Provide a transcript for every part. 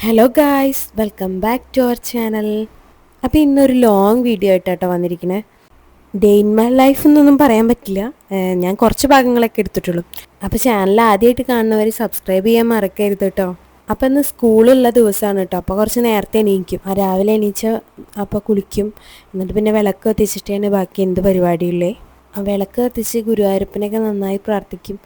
Hello guys, welcome back to our channel. അപ്പോൾ ഇന്നൊരു long video ആയിട്ടാട്ടോ വന്നിരിക്കുന്നത്. ഡേ ഇൻ മൈ ലൈഫ് എന്നൊന്നും പറയാൻ പറ്റില്ല, ഞാൻ കുറച്ച് ഭാഗങ്ങളൊക്കെ എടുത്തിട്ടുള്ളൂ. അപ്പോൾ ചാനൽ ആദ്യമായിട്ട് കാണുന്നവർ സബ്സ്ക്രൈബ് ചെയ്യാൻ മറക്കരുത് കേട്ടോ. അപ്പോൾ ഇന്ന് സ്കൂളുള്ള ദിവസമാണ് കേട്ടോ. അപ്പോൾ കുറച്ച് നേരത്തെ എണീക്കും. രാവിലെ എണീച്ച അപ്പോൾ കുളിക്കും, എന്നിട്ട് പിന്നെ വിളക്ക് കത്തിച്ചിട്ടാണ് ബാക്കി എന്ത് പരിപാടിയുള്ളേ. ആ വിളക്ക് കത്തിച്ച് ഗുരുവായൂരപ്പനൊക്കെ നന്നായി പ്രാർത്ഥിക്കും.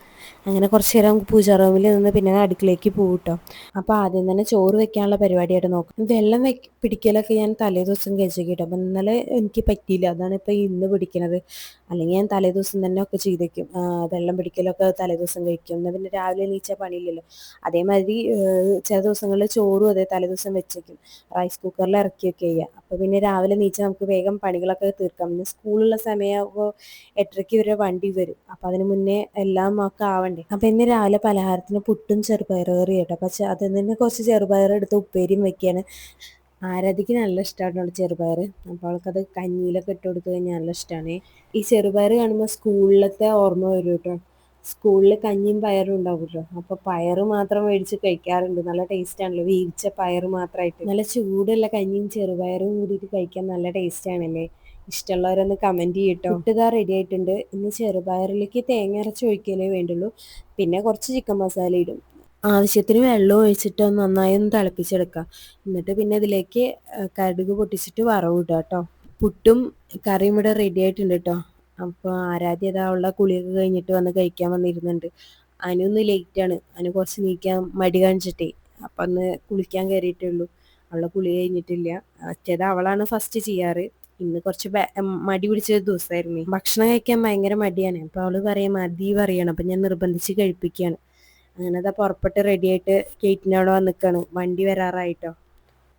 അങ്ങനെ കുറച്ച് നേരം പൂജാ റൂമിൽ നിന്ന് പിന്നെ അടുക്കളയ്ക്ക് പോകും കേട്ടോ. അപ്പോൾ ആദ്യം തന്നെ ചോറ് വെക്കാനുള്ള പരിപാടിയായിട്ട് നോക്കും. വെള്ളം പിടിക്കലൊക്കെ ഞാൻ തലേ ദിവസം കഴിച്ചു കേട്ടോ. അപ്പം ഇന്നലെ എനിക്ക് പറ്റിയില്ല, അതാണ് ഇപ്പോൾ ഇന്ന് പിടിക്കണത്. അല്ലെങ്കിൽ ഞാൻ തലേ ദിവസം തന്നെ ഒക്കെ ചെയ്തേക്കും. വെള്ളം പിടിക്കലൊക്കെ തലേ ദിവസം കഴിക്കും, എന്നാൽ പിന്നെ രാവിലെ എണീച്ചാൽ പണിയില്ലല്ലോ. അതേമാതിരി ചില ദിവസങ്ങളിൽ ചോറും അതേ തലേ ദിവസം വെച്ചേക്കും, റൈസ് കുക്കറിൽ ഇറക്കിയൊക്കെ ചെയ്യുക. അപ്പോൾ പിന്നെ രാവിലെ എണീച്ചാൽ നമുക്ക് വേഗം പണികളൊക്കെ തീർക്കാം. പിന്നെ സ്കൂളുള്ള സമയമാകുമ്പോൾ 8:30 വരെ വണ്ടി വരും. അപ്പം അതിന് മുന്നേ എല്ലാം ഒക്കെ ആവണ്ടേ. അപ്പം ഇന്ന് രാവിലെ പലഹാരത്തിന് പുട്ടും ചെറുപയർ കറി കേട്ടോ. പക്ഷെ അതിൽ നിന്ന് കുറച്ച് ചെറുപയർ എടുത്ത് ഉപ്പേരിയും വെക്കുകയാണ്. ആരാധിക്ക് നല്ല ഇഷ്ടമാണ് ചെറുപയർ. അപ്പോൾ അവൾക്കത് കഞ്ഞിയിലൊക്കെ ഇട്ട് കൊടുത്ത് കഴിഞ്ഞാൽ നല്ല ഇഷ്ടമാണ്. ഈ ചെറുപയർ കാണുമ്പോൾ സ്കൂളിലത്തെ ഓർമ്മ വരും കേട്ടോ. സ്കൂളിൽ കഞ്ഞിയും പയറും ഉണ്ടാവുമല്ലോ, അപ്പോൾ പയർ മാത്രം മേടിച്ച് കഴിക്കാറുണ്ട്. നല്ല ടേസ്റ്റ് ആണല്ലോ, വേവിച്ച പയർ മാത്രമായിട്ട്. നല്ല ചൂടുള്ള കഞ്ഞിയും ചെറുപയറും കൂടിയിട്ട് കഴിക്കാൻ നല്ല ടേസ്റ്റ് ആണല്ലേ. ഇഷ്ടമുള്ളവരൊന്ന് കമൻറ്റ് ചെയ്യട്ടോ. പുട്ട് റെഡി ആയിട്ടുണ്ട്. ഇന്ന് ചെറുപയറിലേക്ക് തേങ്ങ അരച്ച് ഒഴിക്കലേ വേണ്ടുള്ളൂ, പിന്നെ കുറച്ച് ചിക്കൻ മസാല ഇടും. ആവശ്യത്തിന് വെള്ളം ഒഴിച്ചിട്ട് നന്നായി ഒന്ന് തിളപ്പിച്ചെടുക്കുക. എന്നിട്ട് പിന്നെ ഇതിലേക്ക് കടുക് പൊട്ടിച്ചിട്ട് വറവിടുക കേട്ടോ. പുട്ടും കറിയും ഇവിടെ റെഡി ആയിട്ടുണ്ട് കേട്ടോ. അപ്പോൾ ആരാധ്യ അവളുടെ കുളിയൊക്കെ കഴിഞ്ഞിട്ട് വന്ന് കഴിക്കാൻ വന്നിരുന്നുണ്ട്. അനു ലേറ്റാണ്, അനു കുറച്ച് നീക്കാൻ മടി കാണിച്ചിട്ടേ. അപ്പം അന്ന് കുളിക്കാൻ കയറിയിട്ടേ ഉള്ളൂ, അവളുടെ കുളി കഴിഞ്ഞിട്ടില്ല. മറ്റേത് അവളാണ് ഫസ്റ്റ് ചെയ്യാറ്. ഇന്ന് കുറച്ച് മടി പിടിച്ച ദിവസമായിരുന്നു. ഭക്ഷണം കഴിക്കാൻ ഭയങ്കര മടിയാണ്. അപ്പോൾ അവള് പറയാം മതി പറയണം. അപ്പം ഞാൻ നിർബന്ധിച്ച് കഴിപ്പിക്കുകയാണ്. അങ്ങനെ അതാ പുറപ്പെട്ട് റെഡിയായിട്ട് ഗേറ്റിൻ്റെ അവിടെ വന്ന് നിൽക്കുകയാണ്. വണ്ടി വരാറായിട്ടോ.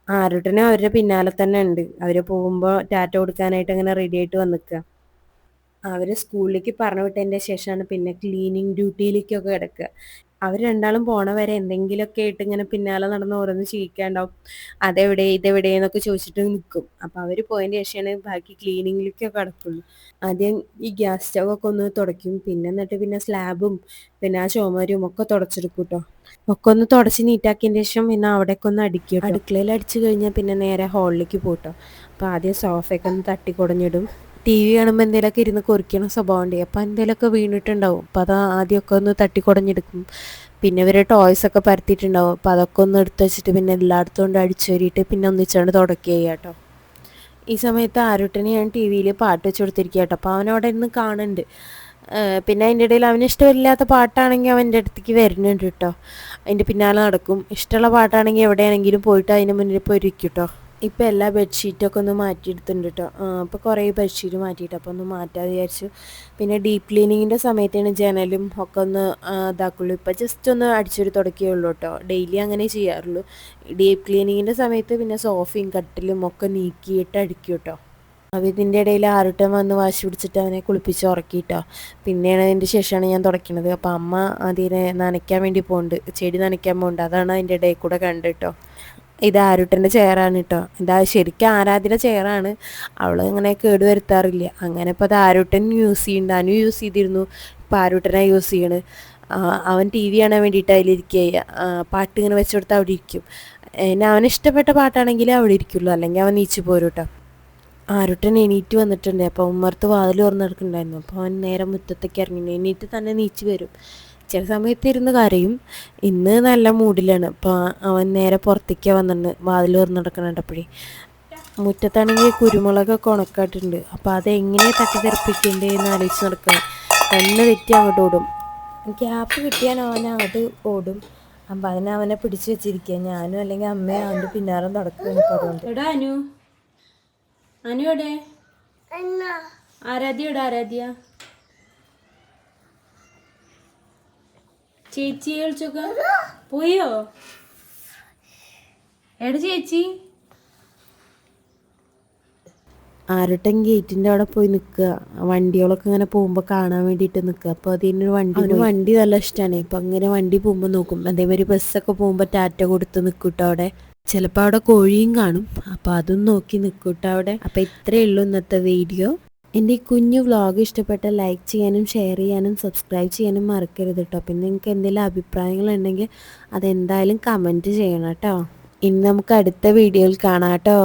ആരുടനെ അവരുടെ പിന്നാലെ തന്നെ ഉണ്ട്. അവർ പോകുമ്പോൾ ടാറ്റ കൊടുക്കാനായിട്ട് അങ്ങനെ റെഡി ആയിട്ട് വന്ന് നിൽക്കുക. അവർ സ്കൂളിലേക്ക് പറഞ്ഞു വിട്ടതിൻ്റെ ശേഷമാണ് പിന്നെ ക്ലീനിങ് ഡ്യൂട്ടിയിലേക്കൊക്കെ കിടക്കുക. അവർ രണ്ടാളും പോണ വരെ എന്തെങ്കിലുമൊക്കെ ആയിട്ട് ഇങ്ങനെ പിന്നാലെ നടന്ന് ഓരോന്ന് ചെയ്യിക്കാണ്ടാവും. അതെവിടെ ഇതെവിടെ എന്നൊക്കെ ചോദിച്ചിട്ട് നിൽക്കും. അപ്പോൾ അവർ പോയതിൻ്റെ ശേഷമാണ് ബാക്കി ക്ലീനിങ്ങിലേക്കൊക്കെ കിടക്കുള്ളൂ. ആദ്യം ഈ ഗ്യാസ് സ്റ്റൗവൊക്കെ ഒന്ന് തുടയ്ക്കും, പിന്നെ എന്നിട്ട് പിന്നെ സ്ലാബും പിന്നെ ആ ചുമരും ഒക്കെ തുടച്ചെടുക്കും കേട്ടോ. ഒക്കെ ഒന്ന് തുടച്ച് നീറ്റാക്കിയതിന് ശേഷം പിന്നെ അവിടെയൊക്കെ ഒന്ന് അടിക്കും. അടുക്കളയിൽ അടിച്ചു കഴിഞ്ഞാൽ പിന്നെ നേരെ ഹാളിലേക്ക് പോട്ടോ. അപ്പോൾ ആദ്യം സോഫയൊക്കെ ഒന്ന് തട്ടിക്കുടഞ്ഞിടും. ടി വി കാണുമ്പോൾ എന്തെങ്കിലുമൊക്കെ ഇരുന്ന് കുറിക്കണ സ്വഭാവം ഉണ്ട്. അപ്പോൾ എന്തെങ്കിലുമൊക്കെ വീണിട്ടുണ്ടാവും. അപ്പോൾ അത് ആദ്യമൊക്കെ ഒന്ന് തട്ടിക്കുടഞ്ഞെടുക്കും. പിന്നെ ഇവർ ടോയ്സൊക്കെ പരത്തിയിട്ടുണ്ടാവും. അപ്പോൾ അതൊക്കെ ഒന്ന് എടുത്ത് വെച്ചിട്ട് പിന്നെ എല്ലായിടത്തും കൊണ്ട് അടിച്ചു വരിയിട്ട് പിന്നെ ഒന്നിച്ചുകൊണ്ട് തുടക്കുക കേട്ടോ. ഈ സമയത്ത് ആരുട്ടനെ ഞാൻ ടി വിയിൽ പാട്ട് വെച്ച് കൊടുത്തിരിക്കുക കേട്ടോ. അപ്പോൾ അവനവിടെ ഇരുന്ന് കാണുന്നുണ്ട്. പിന്നെ അതിൻ്റെ ഇടയിൽ അവന് ഇഷ്ടമില്ലാത്ത പാട്ടാണെങ്കിൽ അവൻ്റെ അടുത്തേക്ക് വരുന്നുണ്ട് കേട്ടോ. അതിൻ്റെ പിന്നാലെ നടക്കും. ഇഷ്ടമുള്ള പാട്ടാണെങ്കിൽ എവിടെയാണെങ്കിലും പോയിട്ട് അതിന് മുന്നിൽ പോയി ഇരിക്കും കേട്ടോ. ഇപ്പോൾ എല്ലാ ബെഡ്ഷീറ്റൊക്കെ ഒന്ന് മാറ്റിയെടുത്തിട്ടുണ്ട് കേട്ടോ. അപ്പോൾ കുറേ ബെഡ്ഷീറ്റ് മാറ്റിയിട്ട് അപ്പോൾ ഒന്ന് മാറ്റാമെന്ന് വിചാരിച്ചു. പിന്നെ ഡീപ്പ് ക്ലീനിങ്ങിൻ്റെ സമയത്താണ് ജനലും ഒക്കെ ഒന്ന് ഇതാക്കുള്ളൂ. ഇപ്പോൾ ജസ്റ്റ് ഒന്ന് അടിച്ചൊരു തുടക്കുകയുള്ളൂ കേട്ടോ. ഡെയിലി അങ്ങനെ ചെയ്യാറുള്ളൂ. ഡീപ്പ് ക്ലീനിങ്ങിൻ്റെ സമയത്ത് പിന്നെ സോഫയും കട്ടിലും ഒക്കെ നീക്കിയിട്ട് അടിക്കും കേട്ടോ. അപ്പോൾ ഇതിൻ്റെ ഇടയിൽ ആരുട്ടം വന്ന് വാശി പിടിച്ചിട്ട് അവനെ കുളിപ്പിച്ച് ഉറക്കിയിട്ടോ. പിന്നെയാണ് അതിൻ്റെ ശേഷമാണ് ഞാൻ തുടയ്ക്കുന്നത്. അപ്പോൾ അമ്മ അതിനെ നനയ്ക്കാൻ വേണ്ടി പോകുന്നുണ്ട്, ചെടി നനയ്ക്കാൻ പോകുന്നുണ്ട്. അതാണ് അതിൻ്റെ ഇടയിൽ കൂടെ കണ്ടിട്ടോ. ഇത് ആരുട്ടൻ്റെ ചെയറാണ് കേട്ടോ. ഇതാ ശരിക്കും ആരാധ്യയുടെ ചെയറാണ്. അവൾ ഇങ്ങനെ കേടുവരുത്താറില്ല. അങ്ങനെ ഇപ്പോൾ അത് ആരുട്ടൻ യൂസ് ചെയ്യുന്നുണ്ട്. അനു യൂസ് ചെയ്തിരുന്നു, ഇപ്പോൾ ആരുട്ടനാണ് യൂസ് ചെയ്യണത്. അവൻ ടി വി കാണാൻ വേണ്ടിയിട്ട് അതിലിരിക്കുക. പാട്ട് ഇങ്ങനെ വെച്ച് കൊടുത്താൽ അവിടെ ഇരിക്കും. പിന്നെ അവന് ഇഷ്ടപ്പെട്ട പാട്ടാണെങ്കിൽ അവിടെ ഇരിക്കുള്ളൂ, അല്ലെങ്കിൽ അവൻ നീച്ചു പോരും കേട്ടോ. ആരുട്ടൻ എണീറ്റ് വന്നിട്ടുണ്ട്. അപ്പോൾ ഉമ്മർത്ത് വാതിൽ തുറന്നെടുക്കുന്നുണ്ടായിരുന്നു. അപ്പോൾ അവൻ നേരെ മുറ്റത്തേക്ക് ഇറങ്ങി. എണീറ്റ് തന്നെ നീച്ച് വരും. ചില സമയത്ത് ഇരുന്ന് കരയും. ഇന്ന് നല്ല മൂഡിലാണ്. അപ്പോൾ അവൻ നേരെ പുറത്തേക്ക് വന്നിട്ടുണ്ട്, വാതിൽ തുറന്നെടുക്കണപ്പോഴേ. മുറ്റത്താണെങ്കിൽ കുരുമുളകൊക്കെ ഉണക്കായിട്ടുണ്ട്. അപ്പോൾ അതെങ്ങനെ തട്ടിത്തെറിപ്പിക്കേണ്ടതെന്ന് ആലോചിച്ച് നടക്കണം. കണ്ണ് തെറ്റി അങ്ങോട്ട് ഓടും. ഗ്യാപ്പ് കിട്ടിയാൽ അവൻ അങ്ങോട്ട് ഓടും. അപ്പം അവനെ പിടിച്ചു വെച്ചിരിക്കുക. ഞാനും അല്ലെങ്കിൽ അമ്മയും അവൻ്റെ പിന്നാലെ നടക്കുകയാണ്. ഇപ്പോൾ അതുകൊണ്ട് എടാ അനു, അനു എവിടെ? ആരാധ്യ എവിടെ? ആരാധ്യ ചേച്ചിയെ വിളിച്ചോക്ക. പോയോ? എടാ ചേച്ചി. ആരുട്ടൻ ഗേറ്റിൻ്റെ അവിടെ പോയി നിൽക്കുക. വണ്ടികളൊക്കെ ഇങ്ങനെ പോകുമ്പോൾ കാണാൻ വേണ്ടിയിട്ട് നിൽക്കുക. അപ്പോൾ അതിനൊരു വണ്ടി നല്ല ഇഷ്ടമാണ്. അപ്പോൾ അങ്ങനെ വണ്ടി പോകുമ്പോൾ നോക്കും. അതേമാതിരി ബസ്സൊക്കെ പോകുമ്പോൾ ടാറ്റ കൊടുത്ത് നിൽക്കും കേട്ടോ അവിടെ. ചിലപ്പോൾ അവിടെ കോഴിയും കാണും. അപ്പോൾ അതും നോക്കി നിൽക്കും കേട്ടോ അവിടെ. അപ്പോൾ ഇത്രയേ ഉള്ളൂ ഇന്നത്തെ വീഡിയോ. എൻ്റെ ഈ കുഞ്ഞു വ്ളോഗ് ഇഷ്ടപ്പെട്ട ലൈക്ക് ചെയ്യാനും ഷെയർ ചെയ്യാനും സബ്സ്ക്രൈബ് ചെയ്യാനും മറക്കരുത് കേട്ടോ. പിന്നെ നിങ്ങൾക്ക് എന്തെങ്കിലും അഭിപ്രായങ്ങളുണ്ടെങ്കിൽ അതെന്തായാലും കമൻറ്റ് ചെയ്യണം കേട്ടോ. ഇനി നമുക്ക് അടുത്ത വീഡിയോയിൽ കാണാം കേട്ടോ.